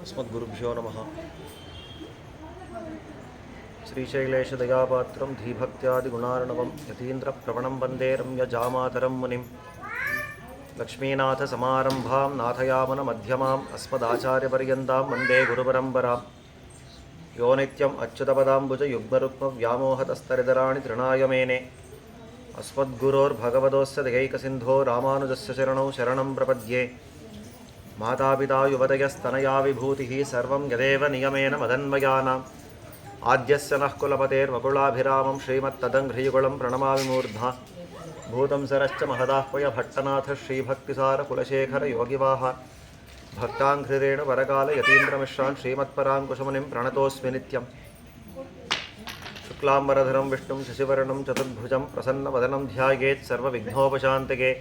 अस्मद्गुरुभ्यो नमः। श्रीशैलेशदयापात्रं धीभक्त्यादिगुणार्णवं यतीन्द्रप्रवणं वन्दे रम्यजामातरं मुनिं लक्ष्मीनाथसमारम्भां नाथयामनमध्यमाम् अस्मदाचार्यपर्यन्तां वन्दे गुरुपरम्परां यो नित्यम् अच्युतपदाम्बुजयुग्मरुक्मव्यामोहतस्तरितराणि तृणाय मेने अस्मद्गुरोर्भगवतोस्य दयैकसिन्धो रामानुजस्य शरणौ शरणं प्रपद्ये। मातापिता युवतयस्तनया विभूतिः सर्वं यदेव नियमेन मदन्वयानाम् आद्यस्य नः कुलपतेर्वकुलाभिरामं श्रीमत्तदङ्घ्रियुगुलं प्रणमामि मूर्ध्ना भूतं सरश्च महदाह्वय भट्टनाथ श्रीभक्तिसारकुलशेखरयोगिवाः भक्ताङ्घ्रिरेण वरकाल यतीन्द्रमिश्रान् श्रीमत्पराङ्कुशमुनिं प्रणतोऽस्मि नित्यम्। शुक्लाम्बरधरं विष्णुं शशिवर्णं चतुर्भुजं प्रसन्नवदनं ध्यायेत् सर्वविघ्नोपशान्तये।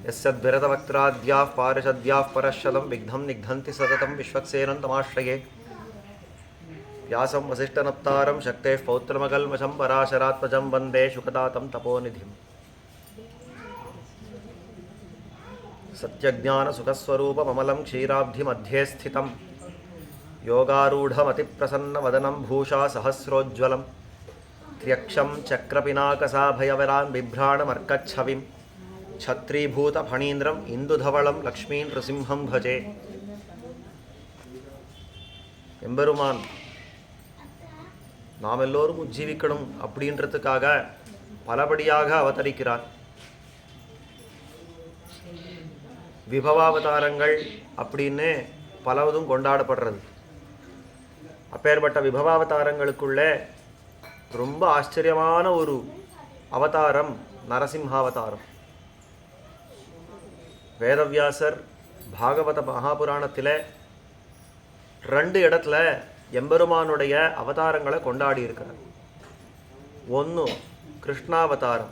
यस्यद्विरतवक्त्राद्याः पारिषद्याः परश्चलं विघ्नं निघ्नन्ति सततं विश्वक्सेनं तमाश्रये। व्यासं वसिष्ठनप्तारं शक्तेः पौत्रमकल्मषं पराशरात्मजं वन्दे शुकदातं तपोनिधिम्। सत्यज्ञानसुखस्वरूपममलं क्षीराब्धिमध्ये स्थितं योगारूढमतिप्रसन्नवदनं भूषा सहस्रोज्ज्वलं त्र्यक्षं चक्रपिनाकसाभयवरान् बिभ्राणमर्कच्छविं छत्रीभूतफणीन्द्रम् इन्दुधवलं लक्ष्मीं नृसिंहं भजे। எம்பெருமான் நாம் எல்லோரும் உஜ்ஜீவிக்கணும் அப்படின்றதுக்காக பலபடியாக அவதரிக்கிறார். விபவாவதாரங்கள் அப்படின்னு பலவதும் கொண்டாடப்படுறது. அப்பேற்பட்ட விபவாவதாரங்களுக்குள்ளே ரொம்ப ஆச்சரியமான ஒரு அவதாரம் நரசிம்ஹாவதாரம். வேதவியாசர் பாகவத மகாபுராணத்தில் 2 இடத்துல எம்பெருமானுடைய அவதாரங்களை கொண்டாடி இருக்கிறார். ஒன்று கிருஷ்ணாவதாரம்.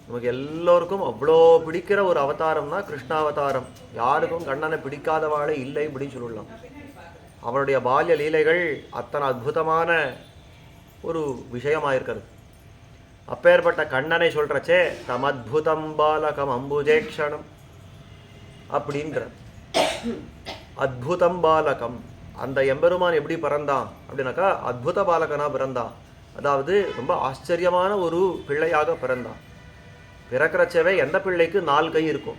நமக்கு எல்லோருக்கும் அவ்வளோ பிடிக்கிற ஒரு அவதாரம்னா கிருஷ்ணாவதாரம். யாருக்கும் கண்ணனை பிடிக்காதவாளே இல்லை இப்படின்னு சொல்லலாம். அவனுடைய பால்ய லீலைகள் அத்தனை அற்புதமான ஒரு விஷயமாயிருக்கிறது. அப்பேற்பட்ட கண்ணனை சொல்கிறச்சே தமத்புதம் பாலகம் அம்புஜேக்ஷணம் அப்படின்ற அத்புதம் பாலகம். அந்த எம்பெருமான் எப்படி பிறந்தான் அப்படின்னாக்கா அத்புத பாலகனாக பிறந்தான். அதாவது ரொம்ப ஆச்சரியமான ஒரு பிள்ளையாக பிறந்தான். பிறக்கிறச்சவே எந்த பிள்ளைக்கு 4 கை இருக்கும்,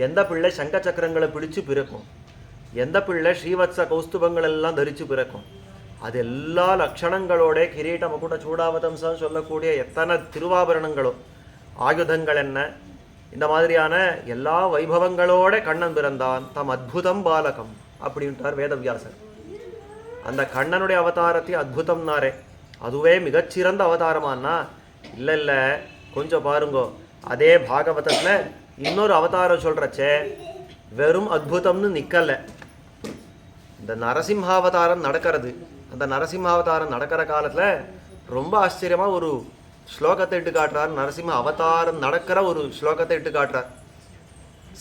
எந்த பிள்ளை சங்க சக்கரங்களை பிடிச்சு பிறக்கும், எந்த பிள்ளை ஸ்ரீவத்ச கௌஸ்துபங்கள் எல்லாம் தரித்து பிறக்கும், அது எல்லா லட்சணங்களோட கிரீட மகுட சூடாவதம்சம் சொல்லக்கூடிய எத்தனை திருவாபரணங்களோ ஆயுதங்கள் என்ன இந்த மாதிரியான எல்லா வைபவங்களோட கண்ணன் பிறந்தான். தம் அத்புதம் பாலகம் அப்படின்ட்டார் வேதவியாசர். அந்த கண்ணனுடைய அவதாரத்தை அத்புதம்னாரே அதுவே மிகச்சிறந்த அவதாரமானா இல்லை இல்லை, கொஞ்சம் பாருங்கோ. அதே பாகவதத்தில் இன்னொரு அவதாரம் சொல்கிறச்சே வெறும் அத்புதம்னு நிற்கலை. இந்த நரசிம்ஹாவதாரம் நடக்கிறது. அந்த நரசிம்ஹாவதாரம் நடக்கிற காலத்தில் ரொம்ப ஆச்சரியமாக ஒரு ஸ்லோகத்தை இட்டு காட்டுறார். நரசிம்ம அவதாரம் நடக்கிற ஒரு ஸ்லோகத்தை இட்டு காட்டுறார்.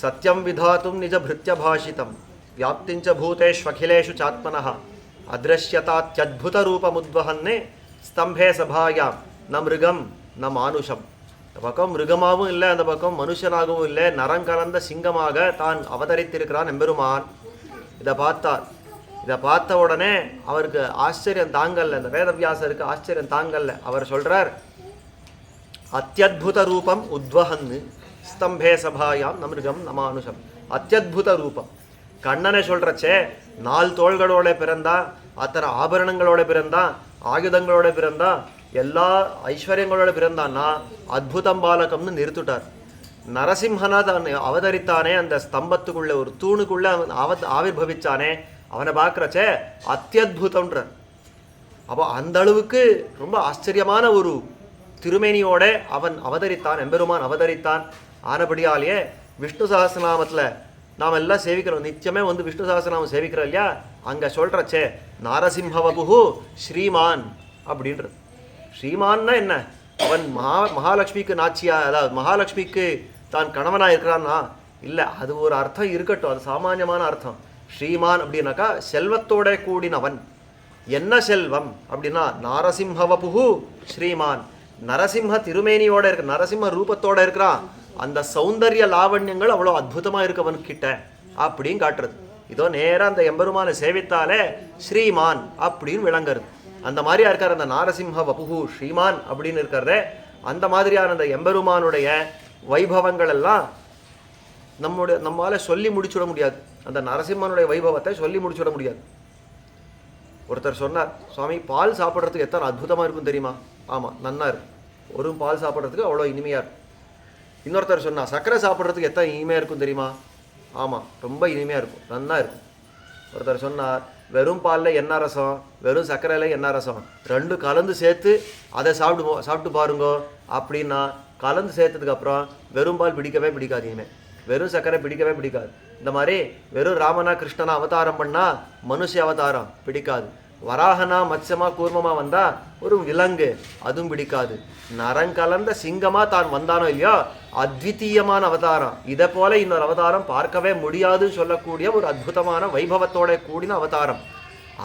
சத்யம் விதாத்தும் நிஜ பிருத்ய பாஷிதம் வியாப்திஞ்ச பூதேஷ்வகிலேஷு சாத்மனः அத்ரஷ்யதாத்யத்புத ரூபமுத்வஹன்னே ஸ்தம்பே சபாயாம் ந மிருகம் ந மானுஷம். இந்த பக்கம் மிருகமாகவும் இல்லை, அந்த பக்கம் மனுஷனாகவும் இல்லை, நரங்கலந்த சிங்கமாக தான் அவதரித்திருக்கிறான் எம்பெருமான். இதை பார்த்தார். இதை பார்த்த உடனே அவருக்கு ஆச்சரியம் தாங்கல்ல. இந்த வேதவியாசருக்கு ஆச்சரியம் தாங்கல்ல. அவர் சொல்கிறார் அத்தியுத ரூபம் உத்வஹன்னு ஸ்தம்பே சபாயாம் ந மிருகம் ந மானுஷம். அத்தியுத ரூபம். கண்ணனை சொல்கிறச்சே 4 தோள்களோட பிறந்தா, அத்தனை ஆபரணங்களோட பிறந்தா, ஆயுதங்களோட பிறந்தா, எல்லா ஐஸ்வர்யங்களோட பிறந்தான்னா அத்புதம் பாலகம்னு நிறுத்துட்டார். நரசிம்ஹனா தான் அவதரித்தானே, அந்த ஸ்தம்பத்துக்குள்ளே ஒரு தூணுக்குள்ளே ஆவிர்பவிச்சானே, அவனை பார்க்குறச்சே அத்தியுதம்ன்றார். அப்போ அந்த அளவுக்கு ரொம்ப ஆச்சரியமான ஒரு திருமேனியோட அவன் அவதரித்தான், எம்பெருமான் அவதரித்தான். ஆனபடியாலேயே விஷ்ணு சஹஸ்ரநாமத்தில் நாம் எல்லாம் சேவிக்கிறோம். நித்தியமே வந்து விஷ்ணு சஹஸ்ரநாமம் சேவிக்கிறோம் இல்லையா? அங்கே சொல்கிறச்சே நாரசிம்ஹவபுஹு ஸ்ரீமான் அப்படின்றது. ஸ்ரீமான்னா என்ன? அவன் மகாலட்சுமிக்கு நாச்சியா, அதாவது மகாலட்சுமிக்கு தான் கணவனாக இருக்கிறான்னா இல்லை, அது ஒரு அர்த்தம் இருக்கட்டும், அது சாமானியமான அர்த்தம். ஸ்ரீமான் அப்படின்னாக்கா செல்வத்தோட கூடினவன். என்ன செல்வம் அப்படின்னா நாரசிம்ஹவபுஹு ஸ்ரீமான். நரசிம்ம திருமேனியோட இருக்க, நரசிம்ம ரூபத்தோட இருக்கிறான். அந்த சௌந்தர்ய லாவண்யங்கள் அவ்வளோ அற்புதமாக இருக்கவன்கிட்ட அப்படின்னு காட்டுறது. இதோ நேராக அந்த எம்பெருமானை சேவித்தாலே ஸ்ரீமான் அப்படின்னு விளங்குறது. அந்த மாதிரியா இருக்கார் அந்த நாரசிம்ஹ வபுகு ஸ்ரீமான் அப்படின்னு இருக்கிறதே. அந்த மாதிரியான அந்த எம்பெருமானுடைய வைபவங்கள் எல்லாம் நம்மால சொல்லி முடிச்சுட முடியாது. அந்த நரசிம்மனுடைய வைபவத்தை சொல்லி முடிச்சுட முடியாது. ஒருத்தர் சொன்னார், சுவாமி பால் சாப்பிட்றதுக்கு எத்தனை அற்புதமாக இருக்கும் தெரியுமா? ஆமாம், நன்னா இருக்கும். ஒரு பால் சாப்பிட்றதுக்கு அவ்வளோ இனிமையாக இருக்கும். இன்னொருத்தர் சொன்னால் சர்க்கரை சாப்பிட்றதுக்கு எத்தனை இனிமையாக இருக்கும் தெரியுமா? ஆமாம், ரொம்ப இனிமையாக இருக்கும், நன்னா இருக்கும். ஒருத்தர் சொன்னார், வெறும் பாலில் என்ன ரசம், வெறும் சர்க்கரையில் என்ன ரசம், ரெண்டு கலந்து சேர்த்து அதை சாப்பிட்டு பாருங்கோ அப்படின்னா, கலந்து சேர்த்ததுக்கப்புறம் வெறும் பால் பிடிக்கவே பிடிக்காது, இனிமேல் வெறும் சர்க்கரை பிடிக்கவே பிடிக்காது. இந்த மாதிரி வெறும் ராமனா கிருஷ்ணனா அவதாரம் பண்ணால் மனுஷ அவதாரம் பிடிக்காது. வராகனா மத்ஸ்யமா கூர்மமாக வந்தால் ஒரு விலங்கு, அதுவும் பிடிக்காது. நரங்கலந்த சிங்கமாக தான் வந்தானோ இல்லையோ, அத்விதீயமான அவதாரம். இதை போல இன்னொரு அவதாரம் பார்க்கவே முடியாதுன்னு சொல்லக்கூடிய ஒரு அற்புதமான வைபவத்தோட கூடின அவதாரம்.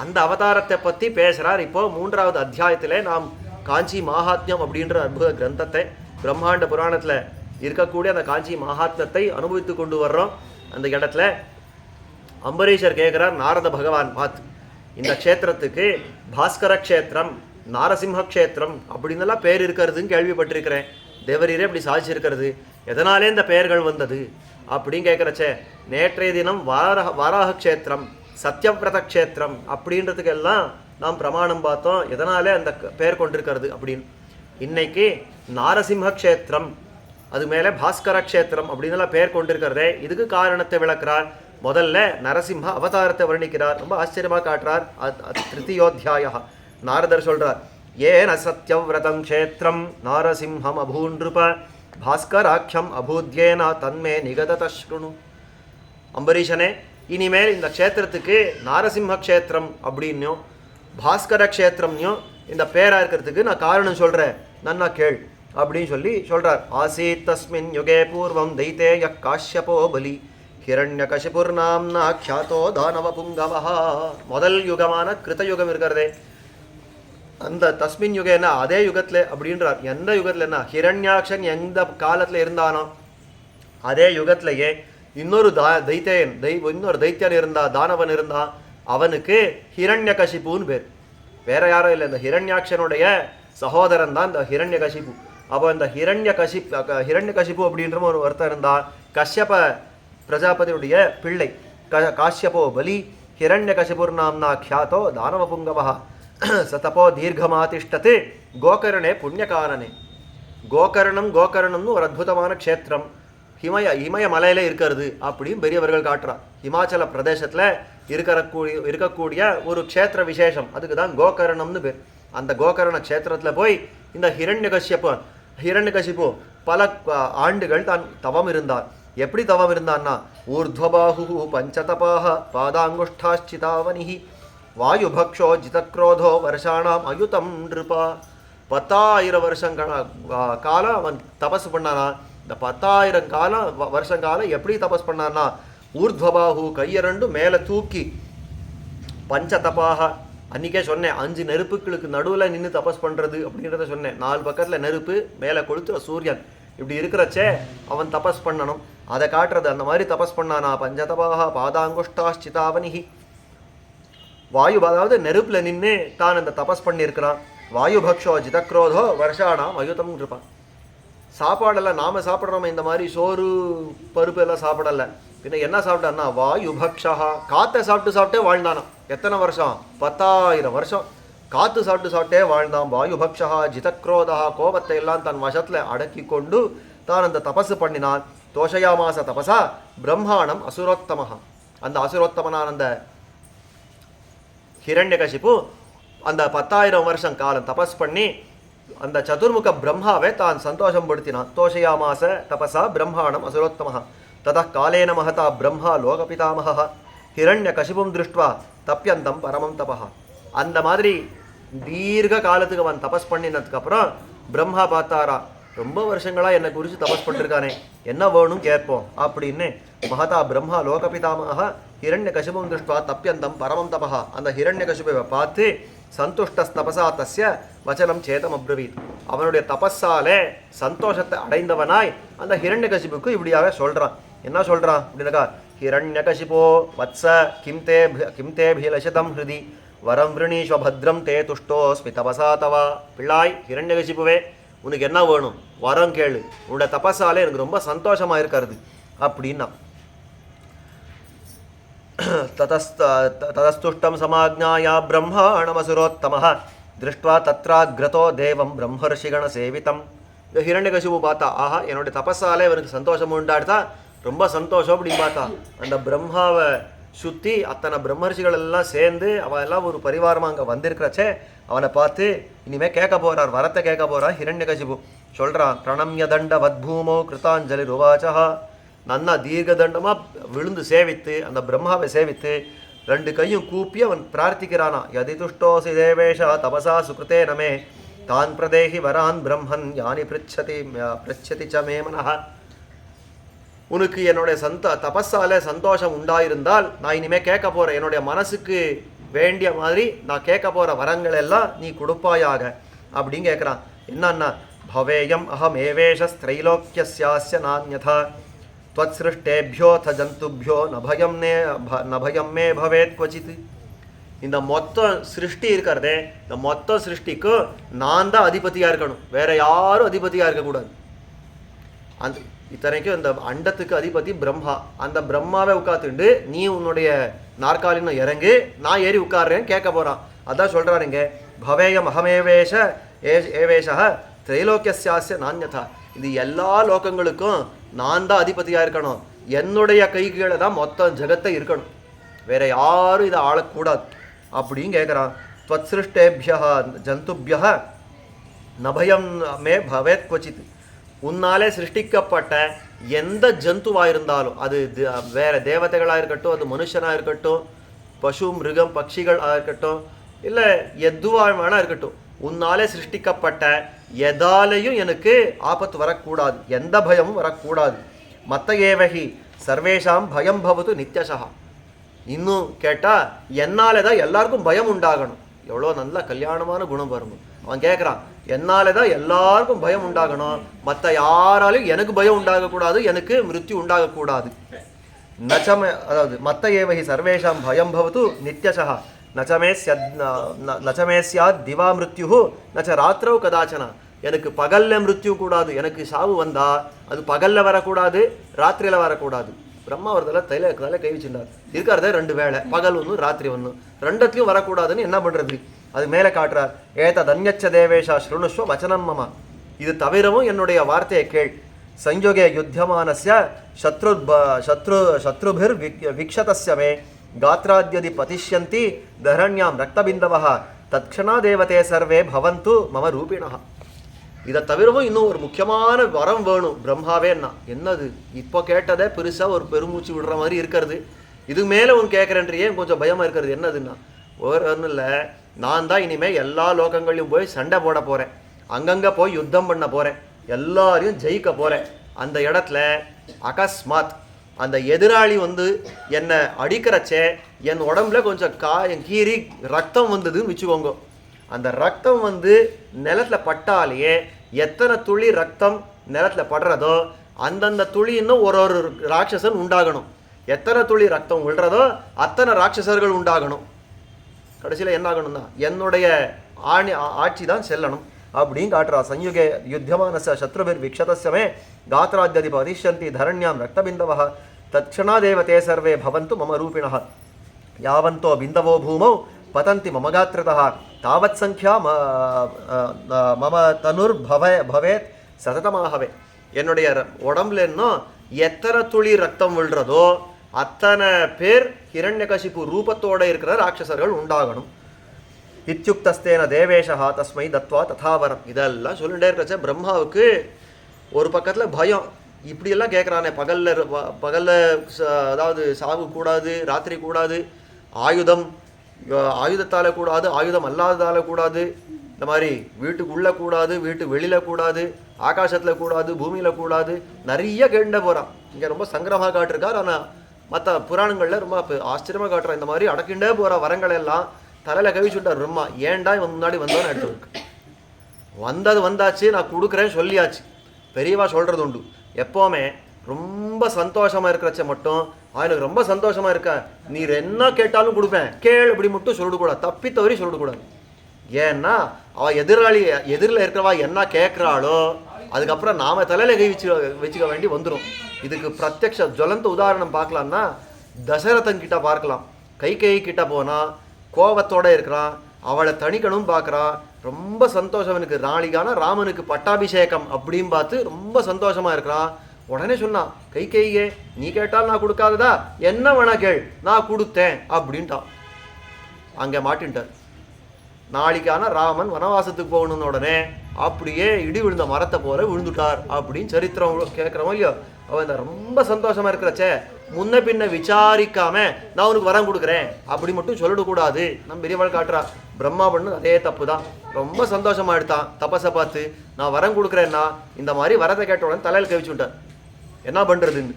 அந்த அவதாரத்தை பற்றி பேசுகிறார். இப்போது 3வது அத்தியாயத்திலே நாம் காஞ்சி மகாத்மியம் அப்படின்ற அற்புத கிரந்தத்தை, பிரம்மாண்ட புராணத்தில் இருக்கக்கூடிய அந்த காஞ்சி மகாத்மியத்தை அனுபவித்து கொண்டு வர்றோம். அந்த இடத்துல அம்பரீஷர் கேட்குறார் நாரத பகவான் பார்த்து, இந்த க்ஷேத்திரத்துக்கு பாஸ்கர க்ஷேத்திரம், நாரசிம்ம க்ஷேத்திரம் அப்படின்னெல்லாம் பேர் இருக்கிறதுன்னு கேள்விப்பட்டிருக்கிறேன். தேவரீரே இப்படி சாதிச்சிருக்கிறது, எதனாலே இந்த பெயர்கள் வந்தது அப்படின்னு கேட்குறச்சே, நேற்றைய தினம் வாராக க்ஷேத்திரம், சத்யவிரத க்ஷேத்திரம் அப்படின்றதுக்கெல்லாம் நாம் பிரமாணம் பார்த்தோம், எதனாலே அந்த பெயர் கொண்டிருக்கிறது அப்படின்னு. இன்னைக்கு நாரசிம்ம க்ஷேத்திரம், அது மேலே பாஸ்கர க்ஷேத்திரம் அப்படின்னுலாம் பெயர் கொண்டிருக்கிறதே, இதுக்கு காரணத்தை விளக்குறார். முதல்ல நரசிம்ம அவதாரத்தை வர்ணிக்கிறார், ரொம்ப ஆச்சரியமாக காட்டுறார். திருத்தியோத்தியாய நாரதர் சொல்றார், ஏன சத்யவிரதம் க்ஷேத்திரம் நாரசிம்ஹம் அபூன்ருப பாஸ்கராக்கியம் அபூத்யேன தன்மே நிகததஸ்ருணு. அம்பரீஷனே, இனிமேல் இந்த க்ஷேத்திரத்துக்கு நாரசிம்ம க்ஷேத்திரம் அப்படின்னும் பாஸ்கர க்ஷேத்திரம்னையும் இந்த பேரா இருக்கிறதுக்கு நான் காரணம் சொல்கிறேன், நன்னா கேள் அப்படின்னு சொல்றார். ஆசீத் தஸ்மின் யுகே பூர்வம் தைத்தேய காஷ்யபோ பலி ஹிரண்யகசிபுர்நாம்னா க்யாதோ தானவ புங்கவஹ. முதல் யுகமான கிருத்தயுகம் இருக்கிறதே, அந்த தஸ்மின் யுகேனா அதே யுகத்தில் அப்படின்றார். எந்த யுகத்தில்னா, ஹிரண்யாக்ஷன் எந்த காலத்தில் இருந்தானோ அதே யுகத்திலேயே இன்னொரு இன்னொரு தைத்தியன் இருந்தா, தானவன் இருந்தான். அவனுக்கு ஹிரண்யகசிபுன்னு பேர். வேற யாரும் இல்லை, இந்த ஹிரண்யாக்ஷனுடைய சகோதரன் தான் இந்த ஹிரண்யகசிபு. அப்போ இந்த ஹிரண்யகசிபு அப்படின்ற ஒரு ஒருத்தர் இருந்தால், கஷ்யப பிரஜாபதியுடைய பிள்ளை காஷ்யபோ பலி ஹிரண்யகசிபுர்நாம்னா க்யாதோ தானவ புங்கவஹ சதபோ தீர்க்கமாதிஷ்டத்து கோகர்ணே புண்ணியகாரணே. கோகர்ணம்னு ஒரு அற்புதமான க்ஷேத்திரம் இமய மலையில இருக்கிறது அப்படின்னு பெரியவர்கள் காட்டுறார். ஹிமாச்சல பிரதேசத்தில் இருக்கக்கூடிய ஒரு க்ஷேத்திர விசேஷம், அதுக்கு தான் கோகர்ணம்னு பேர். அந்த கோகர்ண க்ஷேத்திரத்தில் போய் இந்த ஹிரண்யகசிபு பல ஆண்டுகள் தான் தவம் இருந்தார். எப்படி தவம் இருந்தான்னா, ஊர்த்வபாஹு பஞ்சதபாஹ பாதாங்குஷ்டாச்சிதாவனிஹி வாயுபக்ஷோ ஜிதக்ரோதோ வருஷானாம் அயுதம் நிருபா. 10,000 வருஷங்கள் காலம் அவன் தபஸ் பண்ணானா. இந்த 10,000 வருஷங்காலம் எப்படி தபஸ் பண்ணான்னா, ஊர்த்வபாஹு கையரண்டு மேலே தூக்கி, பஞ்சதபாக அன்றைக்கே சொன்னேன், 5 நெருப்புகளுக்கு நடுவில் நின்று தபஸ் பண்ணுறது அப்படின்றத சொன்னேன். 4 பக்கத்தில் நெருப்பு, மேலே கொளுத்துற சூரியன், இப்படி இருக்கிறச்சே அவன் தபஸ் பண்ணணும், அதை காட்டுறது. அந்த மாதிரி தபஸ் பண்ணானா. பஞ்சதபாக பாதாங்குஷ்டாச்சிதாவனிஹி, வாயு அதாவது நெருப்பில் நின்று தான் அந்த தபஸ் பண்ணியிருக்கிறான். வாயுபக்ஷோ ஜிதக்ரோதோ வருஷானாம் அயுதம் இருப்பான். சாப்பாடெல்லாம் நாம் சாப்பிட்றோம், இந்த மாதிரி சோறு பருப்பு எல்லாம் சாப்பிடலை. பின்ன என்ன சாப்பிட்டான்னா, வாயுபக்ஷா, காற்றை சாப்பிட்டே வாழ்ந்தானா. எத்தனை வருஷம்? 10,000 வருஷம் காற்று சாப்பிட்டே வாழ்ந்தான். வாயுபக்ஷா ஜிதக்ரோதா, கோபத்தை எல்லாம் தன் வசத்தில் அடக்கி கொண்டு தான் அந்த தபசு பண்ணினான். தோஷயாமாச தபசா பிரம்மாணம் அசுரோத்தமஹா. அந்த அசுரோத்தமனான அந்த ஹிரண்யகசிபு அந்த 10,000 வருஷம் காலம் தபஸ் பண்ணி அந்த சதுர்முக பிரம்மாவை தான் சந்தோஷம் படுத்தினான். தோஷயாமாச தபசா பிரம்மாணம் அசுரோத்தமஹா. ததா காலேன மகதா பிரம்மா லோகபிதாமஹ ஹிரண்யகசிபும் திருஷ்டுவா தப்யந்தம் பரமம் தபஹா. அந்த மாதிரி தீர்க்க காலத்துக்கு அவன் தபஸ் பண்ணினதுக்கப்புறம் பிரம்மா பார்த்தாரா, ரொம்ப வருஷங்களாக என்னை குறித்து தபஸ் பண்ணிருக்கானே, என்ன வேணும் கேட்போம் அப்படின்னு. மகதா பிரம்மா லோகபிதாமஹ ஹிரண்யகசிபும் திருஷ்டுவா தப்யந்தம் பரமம் தபஹா. அந்த ஹிரண்யகசிபுவை பார்த்து சந்துஷ்டஸ்தபசா தஸ்ய வச்சனம் சேதம் அப்ரவீத். அவனுடைய தபஸாலே சந்தோஷத்தை அடைந்தவனாய் அந்த ஹிரண்யகசிபுக்கு இப்படியாக சொல்கிறான். என்ன சொல்கிறான் அப்படின்னாக்கா, हिरण्यकशिपो वत्स किं ते भीलशतं हृदि वरं वृणीष्व भद्रं ते तुष्टोऽस्मि तपसा तव. பிள்ளாய் ஹிரண்யகசிப்புவே, உனக்கு என்ன வேணும் வரம் கேளு, உன்னோட தபஸாலே எனக்கு ரொம்ப சந்தோஷமாக இருக்கிறது அப்படின்னா. ततस्तुष्टं समाज्ञाय ब्रह्माणमसुरोत्तमः दृष्ट्वा तत्राग्रतो देवं ब्रह्मर्षिगणसेवितं. இந்த ஹிரண்யகசிபு பார்த்தா, ஆஹா என்னுடைய தபஸாலே அவனுக்கு சந்தோஷம் உண்டாடுதா, ரொம்ப சந்தோஷம் அப்படின்னு பார்த்தா. அந்த பிரம்மாவை சுற்றி அத்தனை பிரம்மர்ஷிகள் எல்லாம் சேர்ந்து அவன் எல்லாம் ஒரு பரிவாரமாக அங்கே வந்திருக்கிறச்சே அவனை பார்த்து இனிமேல் கேட்க போகிறார், வரத்தை கேட்க போகிறார். ஹிரண்யகசிபு சொல்கிறான், பிரணம்ய தண்ட வத்பூமோ கிருத்தாஞ்சலி ருவாச்சா. நன்னா தீர்க்க தண்டமாக விழுந்து சேவித்து அந்த பிரம்மாவை சேவித்து ரெண்டு கையும் கூப்பி அவன் பிரார்த்திக்கிறானா. யதி துஷ்டோசி தேவேஷா தபசா சுகிருத்தே நமே தான் பிரதேகி வரான் பிரம்மன் யானி பிரிச்சதி ச மே மனஹ. உனக்கு என்னுடைய தபஸால சந்தோஷம் உண்டாயிருந்தால் நான் இனிமேல் கேட்க போகிறேன், என்னுடைய மனசுக்கு வேண்டிய மாதிரி நான் கேட்க போகிற வரங்கள் எல்லாம் நீ கொடுப்பாயாக அப்படின்னு கேட்குறான். என்னன்னா, பவேயம் அகம் ஏவேஷஸ்திரைலோக்கியஸ்யாஸ்ய நான்யதா त्वत्सृष्टेभ्योऽथ जन्तुभ्यो न भयं मे भवेत् क्वचित्. இந்த மொத்த சிருஷ்டி இருக்கிறதே, இந்த மொத்த சிருஷ்டிக்கு நான் தான் அதிபதியாக இருக்கணும், வேற யாரும் அதிபதியாக இருக்கக்கூடாது. அந்த இத்தனைக்கும் இந்த அண்டத்துக்கு அதிபதி பிரம்மா. அந்த பிரம்மாவை உட்காந்துண்டு நீ உன்னுடைய நாற்காலின்னு இறங்கு, நான் ஏறி உட்கார்றேன்னு கேட்க போகிறான். அதான் சொல்கிறாருங்க, பவேயம் அகமேவேஷ ஏவேஷ திரைலோக்கியஸ்யாஸ்ய நான்யதா. இது எல்லா லோகங்களுக்கும் நான் தான் அதிபதியாக இருக்கணும், என்னுடைய கை கீழே தான் மொத்த ஜெகத்தை இருக்கணும், வேற யாரும் இதை ஆளக்கூடாது அப்படின்னு கேட்குறான். त्वत्सृष्टेभ्यः ஜந்துभ्यः न भयं मे भवेत् क्वचित्. உன்னாலே சிருஷ்டிக்கப்பட்ட எந்த ஜந்துவாக இருந்தாலும், அது வேற தேவதைகளாக இருக்கட்டும், அது மனுஷனாக இருக்கட்டும், பசு மிருகம் பட்சிகளாக இருக்கட்டும், இல்லை எதுவாக வேணா இருக்கட்டும், உன்னாலே சிருஷ்டிக்கப்பட்ட எதாலையும் எனக்கு ஆபத்து வரக்கூடாது, எந்த பயமும் வரக்கூடாது. மத்த ஏவகி சர்வேஷாம் பயம் பவது நித்யசா. இன்னும் கேட்டால் என்னாலே தான் எல்லாருக்கும் பயம் உண்டாகணும். எவ்வளோ நல்ல கல்யாணமான குணம் வரும். அவன் கேட்குறான், என்னாலே தான் எல்லாருக்கும் பயம் உண்டாகணும், மற்ற யாராலையும் எனக்கு பயம் உண்டாகக்கூடாது, எனக்கு மிருத்யு உண்டாகக்கூடாது. அதாவது மத்த ஏவகி சர்வேஷாம் பயம் பவது நித்யசா நச்சமே சியாத் திவா மிருத்யு நச்ச ராத்திரவு கதாச்சனா. எனக்கு பகலில் மிருத்யு கூடாது, எனக்கு சாவு வந்தால் அது பகலில் வரக்கூடாது, ராத்திரியில் வரக்கூடாது. பிரம்மா ஒரு தலை கை வச்சுட்டார். இருக்கிறதே ரெண்டு வேளை, பகல் ஒன்று ராத்திரி ஒன்று, ரெண்டத்துலையும் வரக்கூடாதுன்னு என்ன பண்ணுறது? அது மேலே காட்டுறார். ஏத தன்யச்ச தேவேஷா ஸ்ருணுஷ்வ வச்சனம் மம. இது தவிரவும் என்னுடைய வார்த்தையை கேள். சஞ்யோகே யுத்தியமானஸ்ய சத்ருபிர் விக்ஷதஸ்ய மே गात्राद्यदि पतिष्यन्ति धरण्यां रक्तबिन्दवः तत्क्षणा देवते सर्वे भवन्तु मम रूपिणः. இதை தவிரவும் இன்னும் ஒரு முக்கியமான வரம் வேணும் பிரம்மாவேன்னா. என்னது? இப்போ கேட்டதே பெருசாக ஒரு பெருமூச்சு விடுற மாதிரி இருக்கிறது, இது மேலே ஒன்று கேட்குறேன்றியே கொஞ்சம் பயமாக இருக்கிறது. என்னதுன்னா, ஒரு ஒன்றும் இல்லை, நான் தான் இனிமேல் எல்லா லோகங்களையும் போய் சண்டை போட போகிறேன், அங்கங்கே போய் யுத்தம் பண்ண போகிறேன், எல்லாரையும் ஜெயிக்க போகிறேன். அந்த இடத்துல அகஸ்மாத் அந்த எதிராளி என்னை அடிக்கிறச்சே என் உடம்புல கொஞ்சம் கீறி ரத்தம் வந்ததுன்னு வச்சுக்கோங்க. அந்த ரத்தம் நிலத்தில் பட்டாலேயே எத்தனை துளி ரத்தம் நிலத்தில் படுறதோ அந்தந்த துளி இன்னும் ஒரு ஒரு ராட்சசன் உண்டாகணும். எத்தனை துளி ரத்தம் விழுறதோ அத்தனை ராட்சசர்கள் உண்டாகணும். கடைசியில் என்ன ஆகணும்னா என்னுடைய ஆட்சி தான் செல்லணும் அப்படின்னு காட்டுறா. சஞ்யுகே யுத்தியமானஸ்ய சத்ருபிர் விக்ஷதஸ்யமே गात्राद्यदि पतिष्यन्ति धरण्यां रक्तबिन्दवः तत्क्षणा देवते सर्वे भवन्तु मम रूपिणः यावन्तो बिन्दवो भूमौ पतन्ति मम गात्रतः तावत् संख्या मम तनुर्भवेत् சததமாகவே. என்னுடைய உடம்புல இன்னும் எத்தனை துளி ரத்தம் விழுறதோ அத்தனை பேர் ஹிரண்யகசிபு ரூபத்தோட இருக்கிற ராட்சசர்கள் உண்டாகணும். இத்யுக்தஸ்தேன தேவேஷா தஸ்மை தத்வா ததாவரம். இதெல்லாம் சொல்லிட்டே இருக்கச்ச பிரம்மாவுக்கு ஒரு பக்கத்தில் பயம், இப்படியெல்லாம் கேட்குறானே, பகலில் அதாவது சாவு கூடாது, ராத்திரி கூடாது, ஆயுதத்தால் கூடாது, ஆயுதம் அல்லாததால் கூடாது, இந்த மாதிரி வீட்டுக்குள்ளே கூடாது, வீட்டு வெளியில் கூடாது, ஆகாசத்தில் கூடாது, பூமியில் கூடாது, நிறைய கேட்டுட்டே போகிறான். இங்கே ரொம்ப சங்கிரமாக காட்டிருக்கார். ஆனால் மற்ற புராணங்களில் ரொம்ப ஆச்சரியமாக காட்டுறான். இந்த மாதிரி அடக்கிண்டே போகிற வரங்கள் எல்லாம் தலையில் கவிச்சுட்டார் பிரம்மா. ஏன்டா இவன் முன்னாடி வந்தோன்னு எடுத்துருக்கு, வந்தது வந்தாச்சு, நான் கொடுக்குறேன்னு சொல்லியாச்சு. பெரியவா சொல்கிறது உண்டு, எப்போவுமே ரொம்ப சந்தோஷமாக இருக்கிறச்ச மட்டும் எனக்கு ரொம்ப சந்தோஷமா இருக்க, நீர் என்ன கேட்டாலும் கொடுப்பேன், கேள் அப்படி மட்டும் சொல்லிடக்கூடாது, தப்பி தவறி சொல்லிடக்கூடாது. ஏன்னா அவள் எதிரில் இருக்கிறவா என்ன கேட்குறாளோ அதுக்கப்புறம் நாம தலையில கை வச்சுக்க வேண்டி வந்துடும். இதுக்கு பிரத்யக்ஷ ஜுவலந்த உதாரணம் பார்க்கலாம்னா தசரதன் கிட்ட பார்க்கலாம். கைகேயி கிட்ட போனால் கோபத்தோட இருக்கிறான், அவளை தணிக்கணும் பார்க்குறான், ரொம்ப சந்தோஷம் எனக்கு, நாளைக்கான ராமனுக்கு பட்டாபிஷேகம் அப்படின்னு பார்த்து ரொம்ப சந்தோஷமா இருக்கிறான். உடனே சொன்னான், கைகேயே நீ கேட்டால் நான் கொடுக்காததா, என்ன வேணா கேள் நான் கொடுத்தேன் அப்படின்ட்டான். அங்கே மாட்டின்ட்டார். நாளைக்கான ராமன் வனவாசத்துக்கு போகணும்னு உடனே அப்படியே இடி விழுந்த மரத்தை போல விழுந்துட்டார் அப்படின்னு சரித்திரம் கேட்குறோம் இல்லையோ. அவன் இந்த ரொம்ப சந்தோஷமா இருக்கிறச்சே முன்ன பின்ன விசாரிக்காம நான் உனக்கு வரம் கொடுக்குறேன் அப்படி மட்டும் சொல்லிடக்கூடாது. நம்ம பெரியவாள் காட்டுறா, பிரம்மா பண்ணு அதே தப்பு தான். ரொம்ப சந்தோஷமா எடுத்தான் தபஸை பார்த்து, நான் வரம் கொடுக்குறேன்னா இந்த மாதிரி வரத்தை கேட்ட உடனே தலையில் கவிச்சு விட்டார். என்ன பண்றதுன்னு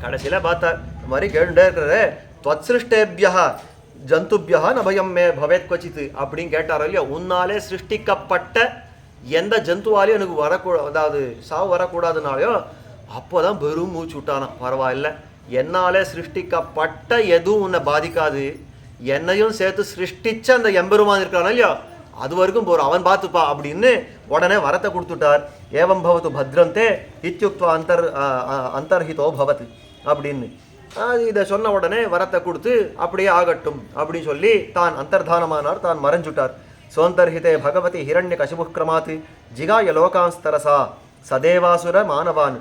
கடைசியில பார்த்தார், இந்த மாதிரி கேட்டுட்டே இருக்கிற துவத்ஸ்ருஷ்டேபியா ஜந்துபியா நபயம் மே பவேத் கொச்சித்து அப்படின்னு கேட்டாரோ இல்லையா. உன்னாலே சிருஷ்டிக்கப்பட்ட எந்த ஜந்துவாலையும் எனக்கு அதாவது சாவு வரக்கூடாதுனாலையோ அப்போதான் பெரும் மூச்சு விட்டானா. பரவாயில்ல, என்னாலே சிருஷ்டிக்கப்பட்ட எதுவும் உன்னை பாதிக்காது, என்னையும் சேர்த்து சிருஷ்டிச்ச அந்த எம்பெருமான் இருக்கிறானா இல்லையா அது வரைக்கும் போகிறோம், அவன் பார்த்துப்பா அப்படின்னு உடனே வரத்தை கொடுத்துட்டார். ஏவம் பவத்து பத்ரந்தே இத்யுக்த்வா அந்தர்ஹிதோ பவத் அப்படின்னு இதை சொன்ன உடனே வரத்தை கொடுத்து அப்படியே ஆகட்டும் அப்படின்னு சொல்லி தான் அந்தர்தானமானார், தான் மறைஞ்சுட்டார். சோந்தர்ஹிதே பகவதி ஹிரண்ய கசிபுக்கிரமாத்து ஜிகாய லோகாஸ்தரசா சதேவாசுர மானவான்.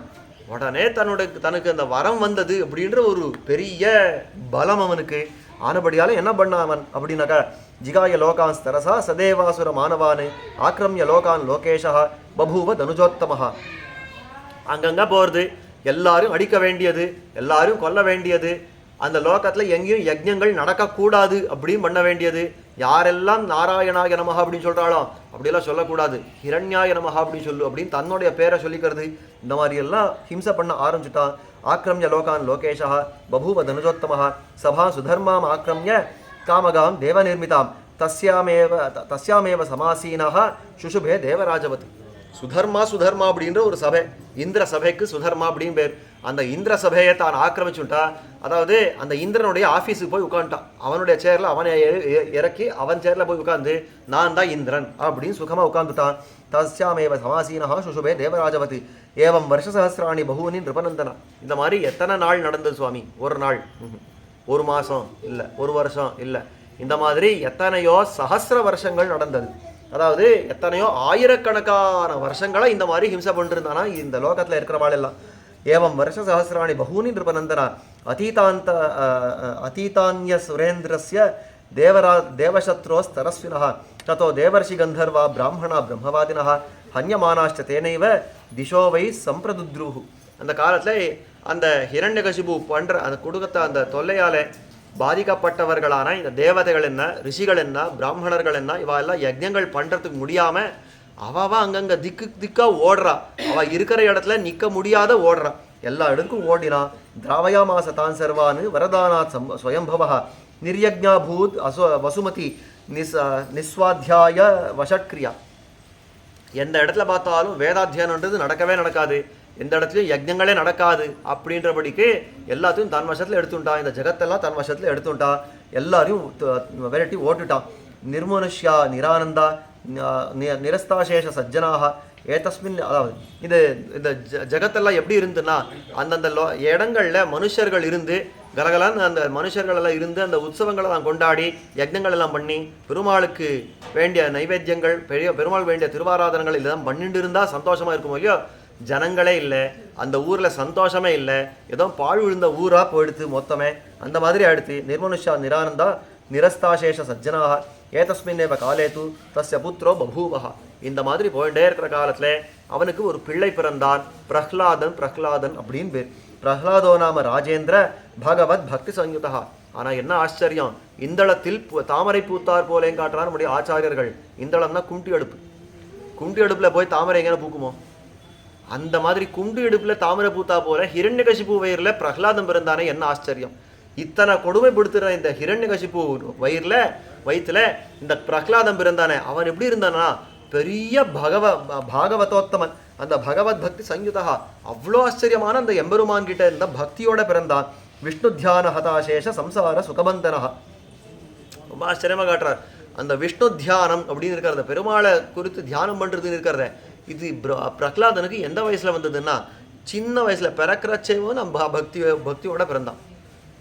உடனே தனக்கு அந்த வரம் வந்தது அப்படின்ற ஒரு பெரிய பலம் அவனுக்கு ஆனபடியால என்ன பண்ண அவன் அப்படின்னாக்கா, ஜிகாய லோகான் ஸ்தரசா சதேவாசுர மானவான் ஆக்ரமிய லோகான் லோகேஷா பபூவ தனுஜோத்தமஹா. அங்கங்க போகிறது, எல்லாரும் அடிக்க வேண்டியது, எல்லாரும் கொல்ல வேண்டியது, அந்த லோகத்தில் எங்கேயும் யஜ்ஞங்கள் நடக்கக்கூடாது அப்படின்னு பண்ண வேண்டியது. யாரெல்லாம் நாராயணாய நமஹா அப்படின்னு சொல்கிறாளோ அப்படியெல்லாம் சொல்லக்கூடாது, ஹிரண்யாய நமஹா அப்படின்னு சொல்லு அப்படின்னு தன்னுடைய பேரை சொல்லிக்கிறது. இந்த மாதிரி எல்லாம் ஹிம்சை பண்ண ஆரம்பிச்சுட்டான். ஆக்ரமிய லோகான் லோகேஷா பபூவ தனுஜோத்தமஹா சபா சுதர்மாம் ஆக்ரமிய காமகாம் தேவ நிர்மிதாம் தஸ்யாமேவ சமாசீனஹா சுஷுபே தேவராஜவத். சுதர்மா அப்படின்ற ஒரு சபை, இந்திர சபைக்கு சுதர்மா அப்படின்னு பேர். அந்த இந்திர சபையை தான் ஆக்கிரமிச்சுட்டா, அதாவது அந்த இந்திரனுடைய ஆஃபீஸுக்கு போய் உட்காந்துட்டான். அவனுடைய சேர்ல அவனை இறக்கி அவன் சேர்ல போய் உட்காந்து நான் தான் இந்திரன் அப்படின்னு சுகமாக உட்காந்துட்டான். தஸ்யாமேவ சமாசீனஹா சுஷுபே தேவராஜவதி ஏவம் வருஷசஹசிராணி பகூனி நிருபநந்தனா. இந்த மாதிரி எத்தனை நாள் நடந்தது சுவாமி? ஒரு நாள், ஒரு மாதம் இல்லை, ஒரு வருஷம் இல்லை, இந்த மாதிரி எத்தனையோ சஹசிர வருஷங்கள் நடந்தது. அதாவது எத்தனையோ ஆயிரக்கணக்கான வருஷங்களா இந்த மாதிரி ஹிம்சை பண்ணிருந்தானா இந்த லோகத்தில் இருக்கிறவாள் எல்லாம். ஏவம் வருஷ சஹசிராணி பகூனி நிருபநந்தனா அதீதான்ய சுரேந்திரஸ்ய தேவசத்ரோஸ்தரஸ்வினः ததோ தேவர்ஷி கந்தர்வா பிராமணா பிரம்மவாதினः ஹன்யமானாஷ்ட தேனைவ திசோ வை சம்பிரதுத்ருஹு. அந்த காலத்தில் அந்த ஹிரண்யகசிபு பண்ற அந்த குடுக்கத்தை அந்த தொல்லையால் பாதிக்கப்பட்டவர்களான இந்த தேவதைகள் என்ன, ரிஷிகள் என்ன, பிராமணர்கள் என்ன, இவா எல்லாம் யஜ்ஞங்கள் பண்ணுறதுக்கு முடியாமல் அவள் அங்கங்கே திக்கா ஓடுறா. அவள் இருக்கிற இடத்துல நிற்க முடியாத ஓடுறா, எல்லா இடத்துக்கும் ஓடினான். திராவயா மாச தான் சர்வானு வரதானாத் ஸ்வயம்பவ நிர்யஜ்ஞாபூத் வசுமதி நிஸ்வாத்தியாய வஷட்கிரியா. எந்த இடத்துல பார்த்தாலும் வேதாத்தியானன்றது நடக்கவே நடக்காது, எந்த இடத்துலையும் யஜ்ஞங்களே நடக்காது அப்படின்றபடிக்கு எல்லாத்தையும் தன் வசத்தில் எடுத்துட்டான். இந்த ஜெகத்தெல்லாம் தன் வசத்தில் எடுத்துட்டான், எல்லாரையும் விரட்டி ஓட்டுட்டான். நிர்மனுஷ்யா நிரானந்தா நிரஸ்தாசேஷ சஜ்ஜனாக ஏதஸ்மின். அதாவது இந்த ஜெகத்தெல்லாம் எப்படி இருந்துன்னா அந்தந்த இடங்களில் மனுஷர்கள் இருந்து கலகலான்னு அந்த மனுஷர்கள் எல்லாம் இருந்து அந்த உற்சவங்களை எல்லாம் கொண்டாடி யஜ்ஞங்கள் எல்லாம் பண்ணி பெருமாளுக்கு வேண்டிய நைவேத்தியங்கள் பெருமாள் வேண்டிய திருவாராதனங்கள் இதெல்லாம் பண்ணிட்டு இருந்தால் சந்தோஷமாக இருக்கும் இல்லையோ. ஜனங்களே இல்லை, அந்த ஊரில் சந்தோஷமே இல்லை, ஏதோ பாழ் விழுந்த ஊராக போயிடுத்து மொத்தமே. அந்த மாதிரி ஆயிடுத்து. நிர்மனுஷா நிரானந்தா நிரஸ்தாசேஷ சஜ்ஜனாக ஏதஸ்மின்னேவ காலேத்து தஸ்ய புத்திரோ பபூவஹா. இந்த மாதிரி போயிட்டே இருக்கிற காலத்தில் அவனுக்கு ஒரு பிள்ளை பிறந்தான், பிரஹ்லாதன் அப்படின்னு பேர். பிரஹ்லாதோ நாம ராஜேந்திர பகவத் பக்தி சயுதா. ஆனால் என்ன ஆச்சரியம், இந்தளத்தில் தாமரை பூத்தார் போலேன்னு காட்டுறான்னு நம்முடைய ஆச்சாரியர்கள். இந்தளம்னா குண்டி அடுப்பில் போய் தாமரை எங்கேனா பூக்குமோ, அந்த மாதிரி குண்டு இடுப்பில் தாமரை பூத்தா போல ஹிரண்யகசிபு வயிறில் பிரஹ்லாதம் பிறந்தானே, என்ன ஆச்சரியம். இத்தனை கொடுமைப்படுத்துகிற இந்த ஹிரண்யகசிபு வயிற்றுல இந்த பிரஹ்லாதம் பிறந்தானே, அவன் எப்படி இருந்தானா பெரிய பாகவதோத்தமன், அந்த பகவத் பக்தி சயுதா. அவ்வளோ ஆச்சரியமான அந்த எம்பெருமான் கிட்ட இருந்த பக்தியோட பிறந்தான். விஷ்ணு தியான ஹதாசேஷ சம்சார சுகபந்தனஹ. ரொம்ப ஆச்சரியமாக காட்டுறார். அந்த விஷ்ணு தியானம் அப்படின்னு இருக்கிறத, பெருமாளை குறித்து தியானம் பண்ணுறதுன்னு இருக்கிறத, இது பிரகலாதனுக்கு எந்த வயசில் வந்ததுன்னா, சின்ன வயசில் பிறக்கிறச்சேவும் நம்ம பக்தியோட பிறந்தான்.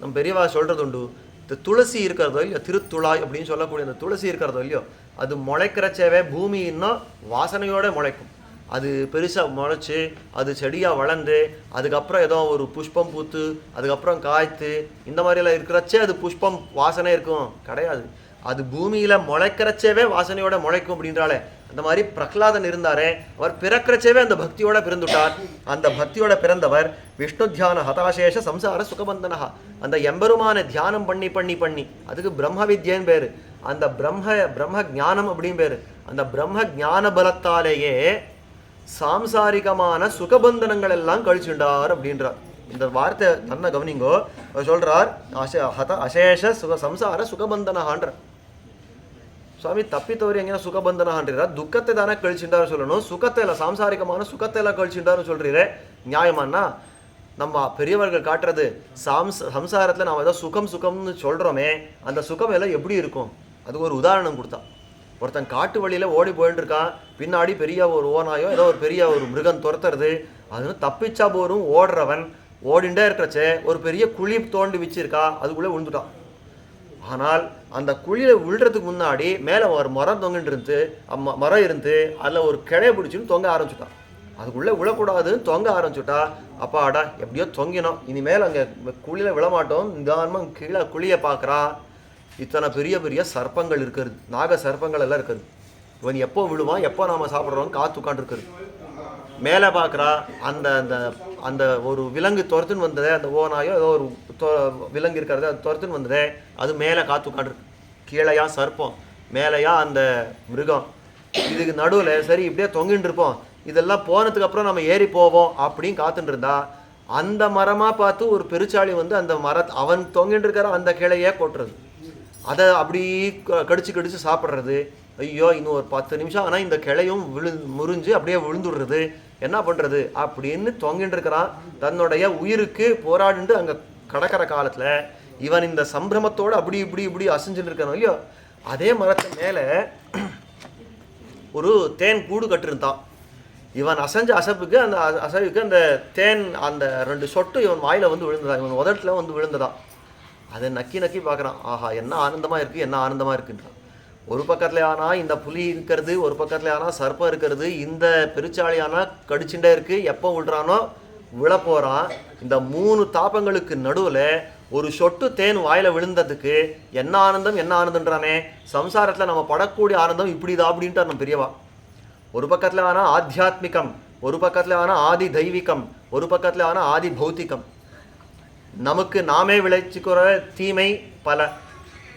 நம்ம பெரியவா சொல்கிறது உண்டு, இந்த துளசி இருக்கிறதோ இல்லையோ, திருத்துழாய் அப்படின்னு சொல்லக்கூடிய அந்த துளசி இருக்கிறதோ இல்லையோ, அது முளைக்கிறச்சேவே பூமி இன்னும் வாசனையோடு முளைக்கும். அது பெருசாக முளைச்சி அது செடியாக வளர்ந்து அதுக்கப்புறம் ஏதோ ஒரு புஷ்பம் பூத்து அதுக்கப்புறம் காய்த்து இந்த மாதிரியெல்லாம் இருக்கிறச்சே அது புஷ்பம் வாசனை இருக்கும் கிடையாது. அது பூமியில் முளைக்கிறச்சேவே வாசனையோட முளைக்கும் அப்படின்றாலே, அந்த மாதிரி பிரகலாதன் இருந்தாரே, அவர் பிறக்கிறச்சேவே அந்த பக்தியோட பிறந்துட்டார். அந்த பக்தியோட பிறந்தவர் விஷ்ணு தியான ஹதாசேஷ சம்சார சுகபந்தனஹா. அந்த எம்பெருமான தியானம் பண்ணி பண்ணி பண்ணி, அதுக்கு பிரம்ம வித்யன்னு பேர். அந்த பிரம்ம ஞானம் அப்படின்னு பேர். அந்த பிரம்ம ஞான பலத்தாலேயே சாம்சாரிகமான சுகபந்தனங்கள் எல்லாம் கழிச்சுண்டார் அப்படின்றார். இந்த வார்த்தை தன்னை கவனிங்கோ. சொல்றார் அசேஷ சம்சார சுகபந்தனஹான்ற. சுவாமி தப்பித்தவர் எங்கன்னா சுகபந்தனஹான்றார், துக்கத்தை தானே கழிச்சுட்டாரு சொல்லணும், சுகத்தை இல்லை, சாம்சாரிகமான சுகத்தை எல்லாம் கழிச்சுட்டாரு சொல்றீரே, நியாயமானா? நம்ம பெரியவர்கள் காட்டுறது சம்சாரத்தில் நாம் ஏதோ சுகம் சுகம்னு சொல்கிறோமே, அந்த சுகம் எல்லாம் எப்படி இருக்கும்? அதுக்கு ஒரு உதாரணம் கொடுத்தா. ஒருத்தன் காட்டு வழியில் ஓடி போயிட்டு இருக்கான், பின்னாடி பெரிய ஒரு ஓனாயோ ஏதோ ஒரு பெரிய ஒரு மிருகம் துரத்துறது, அது தப்பிச்சா போரும் ஓடுறவன் ஓடிண்டே இருக்கிறச்சே ஒரு பெரிய குழி தோண்டி வச்சிருக்கா, அதுக்குள்ளே விழுந்துட்டான். ஆனால் அந்த குழியில் விழுறதுக்கு முன்னாடி மேலே ஒரு மரம் தொங்கிட்டு இருந்து மரம் இருந்து அதில் ஒரு கிளைய பிடிச்சின்னு தொங்க ஆரம்பிச்சுட்டான். அதுக்குள்ளே விழக்கூடாதுன்னு தொங்க ஆரம்பிச்சுட்டா, அப்பாடா எப்படியோ தொங்கினோம், இனிமேல் அங்கே குழியில் விழமாட்டோம், நிதானமாக கீழே குழியை பார்க்குறா. இத்தனை பெரிய பெரிய சர்ப்பங்கள் இருக்கிறது, நாக சர்ப்பங்கள் எல்லாம் இருக்கிறது. இவன் எப்போ விழுவான், எப்போ நாம் சாப்பிட்றோம் காத்து உட்காந்துருக்குறது. மேலே பார்க்குறா, அந்த அந்த அந்த ஒரு விலங்கு துரத்துன்னு வந்ததே, அந்த ஓனாயோ ஏதோ ஒரு விலங்கு இருக்கிறது, அது துரத்துன்னு வந்ததே, அது மேலே காத்து உட்காந்துருக்கு. கீழையா சர்ப்பம், மேலேயா அந்த மிருகம். இதுக்கு நடுவில் சரி இப்படியே தொங்கிட்டு இருப்போம், இதெல்லாம் போனதுக்கு அப்புறம் நம்ம ஏறி போவோம் அப்படின்னு காத்துட்டு இருந்தா, அந்த மரமாக பார்த்து ஒரு பெருச்சாளி வந்து அந்த அவன் தொங்கிட்டு இருக்கிற அந்த கிளையே கொட்டுறது, அதை அப்படி கடிச்சு கடிச்சு சாப்பிட்றது. ஐயோ இன்னும் ஒரு 10 நிமிஷம் ஆனால் இந்த கிளையும் முறிஞ்சு அப்படியே விழுந்துடுறது, என்ன பண்ணுறது அப்படின்னு தொங்கிட்டு இருக்கிறான். தன்னுடைய உயிருக்கு போராடிட்டு அங்கே கடக்கிற காலத்தில் இவன் இந்த சம்பிரமத்தோடு அப்படி இப்படி இப்படி அசைஞ்சுட்டு இருக்கானோ இல்லையோ, அதே மரத்து மேலே ஒரு தேன் கூடு கட்டிருந்தான். இவன் அசைஞ்ச அசைவுக்கு அந்த அசைவுக்கு அந்த தேன் அந்த 2 சொட்டு இவன் வாயில் வந்து விழுந்ததான், இவன் உதட்டில் வந்து விழுந்ததான். அதை நக்கி நக்கி பார்க்குறான். ஆஹா என்ன ஆனந்தமாக இருக்குது, என்ன ஆனந்தமாக இருக்குன்றான். ஒரு பக்கத்தில் ஆனால் இந்த புலி இருக்கிறது, ஒரு பக்கத்தில் ஆனால் சர்ப்பம் இருக்கிறது, இந்த பெருச்சாளி ஆனால் கடிச்சுட்டே இருக்குது, எப்போ விழுறானோ விழப்போகிறான். இந்த 3 தாபங்களுக்கு நடுவில் ஒரு சொட்டு தேன் வாயில் விழுந்ததுக்கு என்ன ஆனந்தம் என்ன ஆனந்தன்றானே. சம்சாரத்தில் நம்ம படக்கூடிய ஆனந்தம் இப்படிதான் அப்படின்ட்டு நம்ம பெரியவா. ஒரு பக்கத்தில் ஆனால் ஆத்தியாத்மிகம், ஒரு பக்கத்தில் ஆனால் ஆதி தெய்வீகம், ஒரு பக்கத்தில் ஆனால் ஆதி பௌத்திகம். நமக்கு நாமே விளைச்சிக்கிற தீமை பல,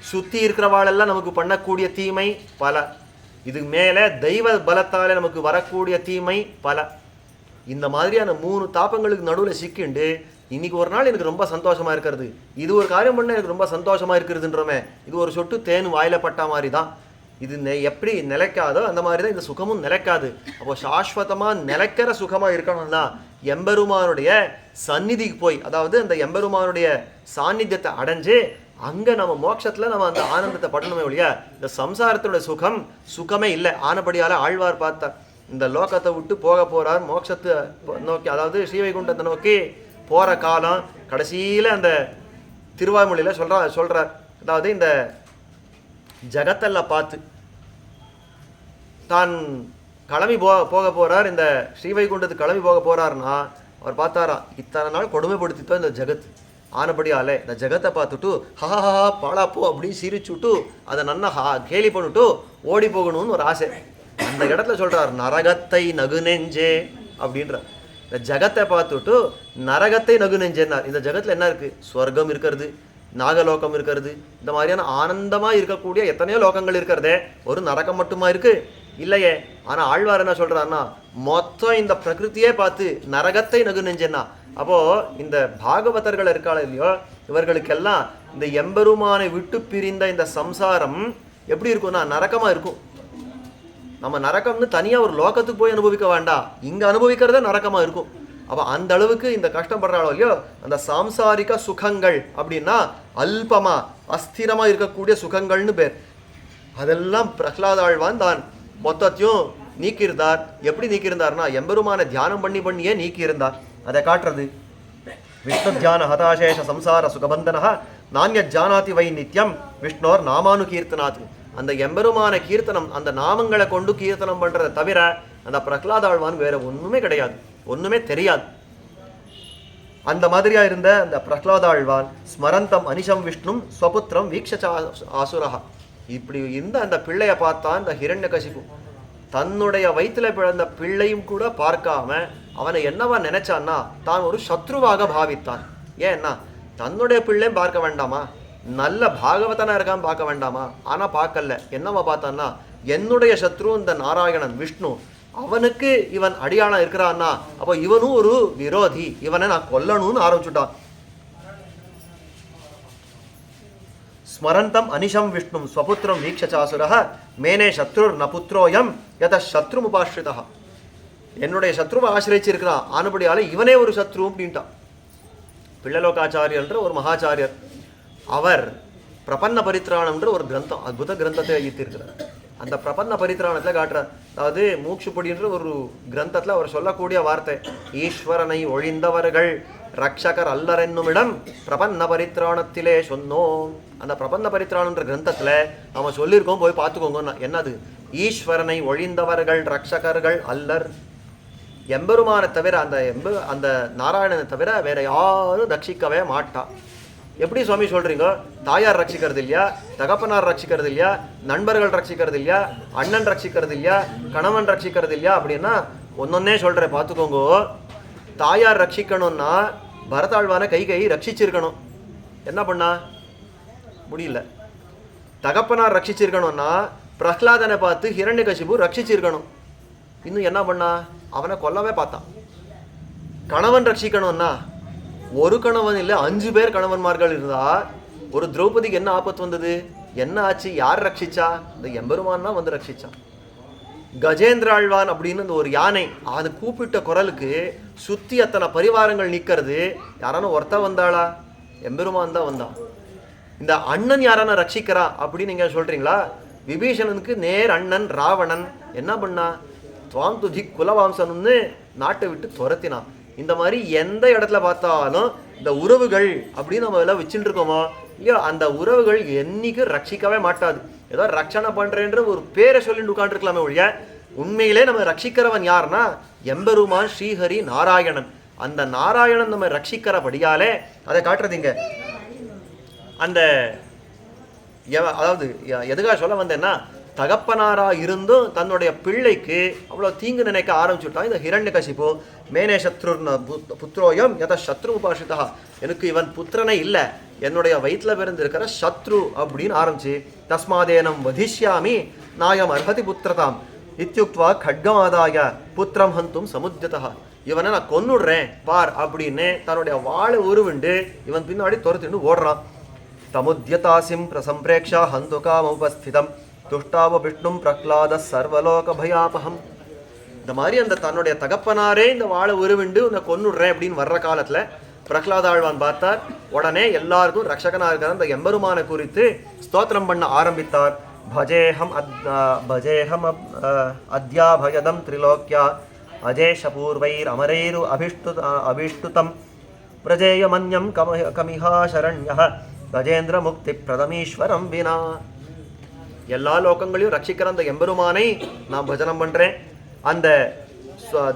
சுற்றி இருக்கிறவாளெல்லாம் நமக்கு பண்ணக்கூடிய தீமை பல, இதுக்கு மேலே தெய்வ பலத்தால் நமக்கு வரக்கூடிய தீமை பல. இந்த மாதிரியான 3 தாபங்களுக்கு நடுவில் சிக்கிண்டு இன்னைக்கு ஒரு நாள் எனக்கு ரொம்ப சந்தோஷமாக இருக்கிறது, இது ஒரு காரியம் பண்ண எனக்கு ரொம்ப சந்தோஷமாக இருக்கிறதுன்றோமே, இது ஒரு சொட்டு தேன் வாயில பட்டா மாதிரி தான். இது எப்படி நிலைக்காதோ அந்த மாதிரி தான் இந்த சுகமும் நிலைக்காது. அப்போ சாஸ்வதமாக நிலைக்கிற சுகமாக இருக்கணும்னா எம்பெருமானுடைய சந்நிதிக்கு போய், அதாவது அந்த எம்பெருமானுடைய சாநித்தியத்தை அடைஞ்சு அங்கே நம்ம மோட்சத்தில் நம்ம அந்த ஆனந்தத்தை படணுமே ஒழிய இந்த சம்சாரத்தினுடைய சுகமே இல்லை. ஆனபடியால் ஆழ்வார் பார்த்தார், இந்த லோகத்தை விட்டு போக போகிறார் மோட்சத்தை நோக்கி, அதாவது ஸ்ரீவைகுண்டத்தை நோக்கி போகிற காலம். கடைசியில் அந்த திருவாய்மொழியில் சொல்கிறார், அதாவது இந்த ஜகத்தெல்லாம் பார்த்து தான் கிளம்பி போக போகிறார், இந்த ஸ்ரீவைகுண்டத்துக்கு கிளம்பி போக போகிறாருன்னா அவர் பார்த்தாராம், இத்தனை நாள் கொடுமைப்படுத்தித்தோ இந்த ஜகத். ஆனபடியாலே இந்த ஜகத்தை பார்த்துட்டு ஹஹா பாலாப்போ அப்படின்னு சிரிச்சுட்டு அதை நன்னா கேலி பண்ணிட்டு ஓடி போகணும்னு ஒரு ஆசை. அந்த இடத்துல சொல்கிறார் நரகத்தை நகு நெஞ்சே அப்படின்ற. இந்த ஜகத்தை பார்த்துட்டு நரகத்தை நகு நெஞ்சேன்னார். இந்த ஜகத்தில் என்ன இருக்குது? ஸ்வர்க்கம் இருக்கிறது, நாகலோகம் இருக்கிறது, இந்த மாதிரியான ஆனந்தமாக இருக்கக்கூடிய எத்தனையோ லோகங்கள் இருக்கிறதே, ஒரு நரகம் மட்டுமா இருக்குது? இல்லையே. ஆனால் ஆழ்வார் என்ன சொல்கிறாருன்னா மொத்தம் இந்த பிரகிருத்தியே பார்த்து நரகத்தை நகு நெஞ்சேன்னா. அப்போது இந்த பாகவதர்கள் இருக்காள் இல்லையோ, இவர்களுக்கெல்லாம் இந்த எம்பெருமானை விட்டு பிரிந்த இந்த சம்சாரம் எப்படி இருக்கும்னா நரகமாக இருக்கும். நம்ம நரகம்னு தனியாக ஒரு லோகத்துக்கு போய் அனுபவிக்க வேண்டாம், இங்கே அனுபவிக்கிறதே நரகமாக இருக்கும். அப்போ அந்த அளவுக்கு இந்த கஷ்டப்படுறாளோ இல்லையோ, அந்த சாம்சாரிக சுகங்கள் அப்படின்னா அல்பமா அஸ்திரமா இருக்கக்கூடிய சுகங்கள்னு பேர். அதெல்லாம் பிரகலாதாழ்வான் தான் மொத்தத்தையும் நீக்கியிருந்தார். எப்படி நீக்கியிருந்தார்னா எம்பெருமான தியானம் பண்ணியே நீக்கியிருந்தார். அதை காட்டுறது விஷ்ணு தியான ஹதாசேஷ சம்சார சுகபந்தன நானிய ஜானாதி வை நித்யம் விஷ்ணோர் நாமானு கீர்த்தனாத். அந்த எம்பெருமான கீர்த்தனம், அந்த நாமங்களை கொண்டு கீர்த்தனம் பண்றதை தவிர அந்த பிரகலாதாழ்வான் வேற ஒண்ணுமே கிடையாது, ஒண்ணுமே தெரியாது. அந்த மாதிரியா இருந்த அந்த பிரகலாதாழ்வான் ஸ்மரந்தம் அனிஷம் விஷ்ணும் ஸ்வபுத்திரம் வீக்ஷ ஆசுரஹா. இப்படி இருந்த அந்த பிள்ளைய பார்த்தான் இந்த ஹிரண்யகசிபு. தன்னுடைய வயிற்றுல பிறந்த பிள்ளையும் கூட பார்க்காம அவனை என்னவா நினைச்சான்னா தான் ஒரு சத்ருவாக பாவித்தான். ஏன்னா தன்னுடைய பிள்ளையும் பார்க்க வேண்டாமா, நல்ல பாகவதனா இருக்கான்னு பார்க்க வேண்டாமா? ஆனா பார்க்கல. என்னவா பார்த்தான்னா என்னுடைய சத்ரு இந்த நாராயணன் விஷ்ணு, அவனுக்கு இவன் அடியாளம் இருக்கிறான்னா அப்போ இவனும் ஒரு விரோதி, இவனை நான் கொல்லணும்னு ஆரம்பிச்சுட்டான். ஸ்மரந்தம் அனிஷம் விஷ்ணும் ஸ்வபுத்திரம் வீக்ஷாசுரஹ மேனே சத்ருர் ந புத்ரோயம் யத சத்ருமுபாஸ்ரிதா. என்னுடைய சத்ருவை ஆசிரிச்சிருக்கிறான், ஆனபடியால இவனே ஒரு சத்ரு அப்படின்ட்டான். பிள்ளலோகாச்சாரியன்ற ஒரு மகாச்சாரியர், அவர் பிரபன்ன பரித்ராணம்ன்ற ஒரு கிரந்தம், அற்புத கிரந்தத்தை எழுதியிருக்கிறார். அந்த பிரபன்ன பரித்ராணத்தில் காட்டுறார். அதாவது மூக்ஷுப்படின்ற ஒரு கிரந்தத்தில் அவர் சொல்லக்கூடிய வார்த்தை, ஈஸ்வரனை ஒழிந்தவர்கள் ரக்ஷகர் அல்லரென்னுமிடம் பிரபன்ன பரித்ராணத்திலே சொன்னோம். அந்த பிரபன்ன பரித்ராணன்ற கிரந்தத்தில் அவன் சொல்லியிருக்கோம், போய் பார்த்துக்கோங்க. என்னது? ஈஸ்வரனை ஒழிந்தவர்கள் ரக்ஷகர்கள் அல்லர். எம்பெருமானை தவிர அந்த நாராயணனை தவிர வேற யாரும் ரட்சிக்கவே மாட்டா. எப்படி சுவாமி சொல்றீங்க? தாயார் ரட்சிக்கிறது இல்லையா, தகப்பனார் ரட்சிக்கிறது இல்லையா, நண்பர்கள் ரட்சிக்கிறது இல்லையா, அண்ணன் ரட்சிக்கிறது இல்லையா, கணவன் ரட்சிக்கிறது இல்லையா அப்படின்னா ஒன்னொன்னே சொல்றேன் பார்த்துக்கோங்க. தாயார் ரட்சிக்கணும்னா பரதாழ்வான கை ரட்சிச்சிருக்கணும். என்ன பண்ணா? முடியல. தகப்பனார் ரட்சிச்சிருக்கணும்னா பிரஹ்லாதனை பார்த்து ஹிரண்யகசிபு ரட்சிச்சிருக்கணும். இன்னும் என்ன பண்ணா? அவனை கொல்லவே பார்த்தான். கணவன் ரட்சிக்கணும்னா ஒரு கணவன் இல்லை 5 பேர் கணவன்மார்கள் இருந்தா ஒரு திரௌபதிக்கு என்ன ஆபத்து வந்தது? என்ன ஆச்சு? யார் ரட்சிச்சா? இந்த எம்பெருமான் தான் வந்து ரட்சிச்சான். கஜேந்திராழ்வான் அப்படின்னு இந்த ஒரு யானை, அது கூப்பிட்ட குரலுக்கு சுத்தி அத்தனை பரிவாரங்கள் நிற்கிறது. யாரான ஒருத்த வந்தாளா? எம்பெருமான் தான் வந்தான். இந்த அண்ணன் யாரான ரட்சிக்கிறா அப்படின்னு நீங்க சொல்றீங்களா? விபீஷணனுக்கு நேர் அண்ணன் ராவணன் என்ன பண்ணா? துவாம் துதி குலவாம்சன்னு நாட்டை விட்டு துரத்தினான். இந்த மாதிரி எந்த இடத்துல பார்த்தாலும் இந்த உறவுகள் அப்படின்னு நம்ம எல்லாம் வச்சுட்டு இருக்கோமோ இல்லையோ, அந்த உறவுகள் என்னைக்கு ரட்சிக்கவே மாட்டாது. ஏதோ ரட்சணை பண்றேன்ற ஒரு பேரை சொல்லிட்டு உட்காந்துருக்கலாமே ஒழிய உண்மையிலே நம்ம ரட்சிக்கிறவன் யாருன்னா எம்பெருமான் ஸ்ரீஹரி நாராயணன். அந்த நாராயணன் நம்ம ரட்சிக்கிறபடியாலே அதை காட்டுறதுங்க. அந்த அதாவது எதுக்காக சொல்ல வந்தேன்னா, தகப்பனாரா இருந்தும் தன்னுடைய பிள்ளைக்கு அவ்வளோ தீங்கு நினைக்க ஆரம்பிச்சுட்டான் இந்த ஹிரண்யகசிபு. மேனே சத்ருர் புத்ரோயம் யத சத்ரு உபாஷிதா. எனக்கு இவன் புத்திரனே இல்லை, என்னுடைய வயிற்றில் பிறந்திருக்கிற சத்ரு அப்படின்னு ஆரம்பிச்சு தஸ்மாதேனம் வதிஷ்யாமி நாயம் அர்ஹதி புத்திரதாம் இத்யுக்த்வா கட்கமாதாய புத்திரம் ஹந்தும் சமுத்தியதா. இவனை நான் கொன்னுடுறேன் பார் அப்படின்னு தன்னுடைய வாழை உருவிண்டு இவன் பின்னாடி துரத்திட்டு ஓடுறான். தமுத்யதாசிம் பிரசம்பிரேக்ஷா ஹந்துகாம் உபஸ்திதம் துஷ்டாவ விஷ்ணும் பிரஹ்லாத சர்வலோக பயாபகம். இந்த மாதிரி அந்த தன்னுடைய தகப்பனாரே இந்த வாழை உருவிண்டு உன்னை கொன்னுடுறேன் அப்படின்னு வர்ற காலத்துல பிரஹ்லாதாழ்வான் பார்த்தார். உடனே எல்லாருக்கும் ரட்சகனா இருக்கிற அந்த எம்பெருமானை குறித்து ஸ்தோத்திரம் பண்ண ஆரம்பித்தார். பஜேஹம் அத்யாபயதம் திரிலோக்யா அஜேஷ பூர்வைர் அமரைரு அபிஷ்டுதம் பிரஜேயமன்யம் கமிஹா சரண்யஹ கஜேந்திர முக்தி பிரதமீஸ்வரம் வினா. எல்லா லோகங்களையும் ரட்சிக்கிற அந்த எம்பெருமானை நான் பஜனம் பண்றேன். அந்த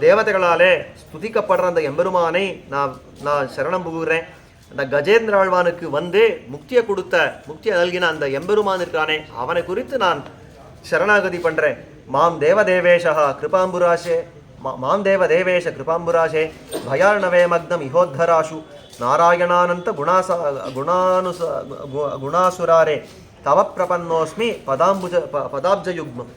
தேவதைகளாலே ஸ்துதிக்கப்படுற அந்த எம்பெருமானை நான் சரணம் புகுகிறேன். அந்த கஜேந்திராழ்வானுக்கு வந்து முக்தியை நல்கின அந்த எம்பெருமான் இருக்கானே அவனை குறித்து நான் சரணாகதி பண்றேன். மாம் தேவதேவேஷ கிருபாம்புராசே பயார்ணவே மக்னம் இஹோத்தராஷு நாராயணானந்த குணாசுராரே தவ பிரபன்னோஸ்மி பதாப்ஜயுக்மம்.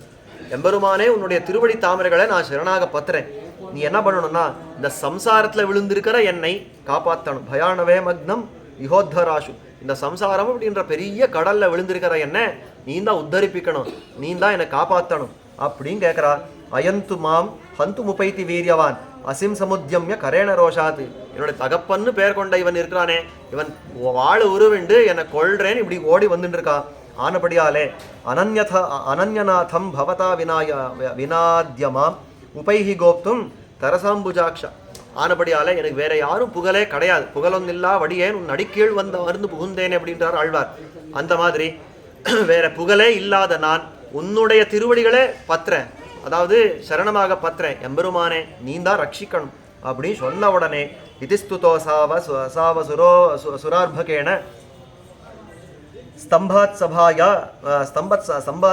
எம்பெருமானே உன்னுடைய திருவடி தாமரைகளை நான் சரணாக பத்துறேன். நீ என்ன பண்ணணும்னா இந்த சம்சாரத்தில் விழுந்திருக்கிற என்னை காப்பாற்றணும். பயானவே மக்னம் யுகோத்தராஷு. இந்த சம்சாரம் அப்படின்ற பெரிய கடல்ல விழுந்திருக்கிற என்னை நீ தான் உத்தரிப்பிக்கணும், நீ தான் என்னை காப்பாற்றணும் அப்படின்னு கேட்குறா. அயந்து மாம் ஹந்து முப்பைத்தி வீரியவான் அசிம் சமுத்தியம்ய கரேண ரோஷாத். என்னுடைய தகப்பன்னு பேர் கொண்ட இவன் இருக்கிறானே, இவன் வாழ உருவிண்டு என்னை கொள்றேன்னு இப்படி ஓடி வந்துட்டு இருக்கான். ஆனபடியாலே அனன்யநாதம் பவதா வினாத்யமாம் உபைஹி கோப்தும் தரசாம்புஜாக்ஷா. ஆனபடியாலே எனக்கு வேற யாரும் புகழே கிடையாது. புகழொன்னில்லா வடியேன் உன் அடிக்கீழ் வந்த மருந்து புகுந்தேன் அப்படின்றார் ஆழ்வார். அந்த மாதிரி வேற புகழே இல்லாத நான் உன்னுடைய திருவடிகளே பத்திரேன், அதாவது சரணமாக பத்திரேன். எம்பெருமானே நீ தான் ரட்சிக்கணும் அப்படின்னு சொன்ன உடனே இதிஸ்துதோ சாவ சுரார்பகேன ஸ்தம்பாத்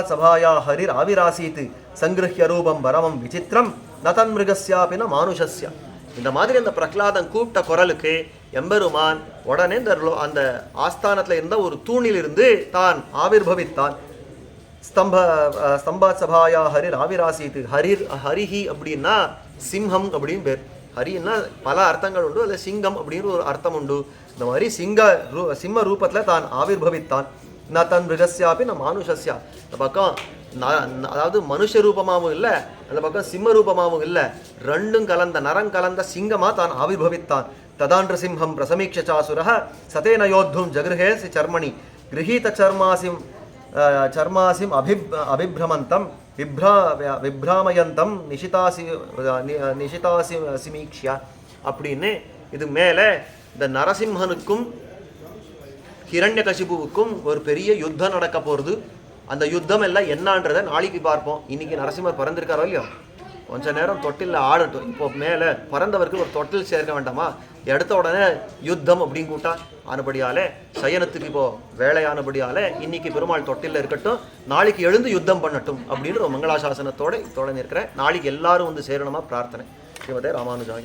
சபாயா ஹரிர் ஆவிராசீத் சங்கிருஹ்ய ரூபம் பரமம் விசித்திரம் நதன் மிருகஸ்யாபின மானுஷஸ்ய. இந்த மாதிரி அந்த பிரகலாதன் கூப்பிட்ட குரலுக்கு எம்பெருமான் உடனே அந்த ஆஸ்தானத்தில் இருந்த ஒரு தூணிலிருந்து தான் ஆவிர்பவித்தான். ஸ்தம்பாத் சபாயா ஹரிர் ஆவிராசீத். ஹரிஹி அப்படின்னா சிம்ஹம் அப்படின்னு பேர். ஹரின்னா பல அர்த்தங்கள் உண்டு, அதில் சிங்கம் அப்படின்னு ஒரு அர்த்தம் உண்டு. இந்த மாதிரி சிம்ம ரூபத்தில் தான் ஆவிர்பவித்தான். ந தன் மிருகஸ்யாப்பி ந மானுஷஸ்யா. இந்த பக்கம் அதாவது மனுஷ ரூபமாகவும் இல்லை, அந்த பக்கம் சிம்ம ரூபமாகவும் இல்லை, ரெண்டும் கலந்த நரம் கலந்த சிங்கமாக தான் ஆவிர்பவித்தான். ததான்ற சிம்ஹம் பிரசமீட்சாசுர சதேன யோத்தும் ஜகிருஹே சர்மணி கிரகீத சர்மாசிம் அபிப்ரமந்தம் விப்ராமயந்தம் நிஷிதாசிமீக்ஷியா அப்படின்னு. இது மேலே இந்த நரசிம்ஹனுக்கும் ஹிரண்யகசிபுவுக்கும் ஒரு பெரிய யுத்தம் நடக்க போகிறது. அந்த யுத்தம் எல்லாம் என்னன்றதை நாளைக்கு பார்ப்போம். இன்னைக்கு நரசிம்மர் பிறந்திருக்காரோ இல்லையோ, கொஞ்ச நேரம் தொட்டில் ஆடட்டும். இப்போ மேலே பிறந்தவருக்கு ஒரு தொட்டில் சேர்க்க வேண்டாமா, எடுத்த உடனே யுத்தம் அப்படின்னு கூட்டா. ஆனபடியாலே சயனத்துக்கு இப்போ வேலையானபடியாலே இன்னைக்கு பெருமாள் தொட்டில் இருக்கட்டும், நாளைக்கு எழுந்து யுத்தம் பண்ணட்டும் அப்படின்னு ஒரு மங்களாசாசனத்தோட தொடர்ந்து இருக்கிறேன். நாளைக்கு எல்லாரும் வந்து சேரணுமா பிரார்த்தனை. ஸ்ரீமதே ராமானுஜாய.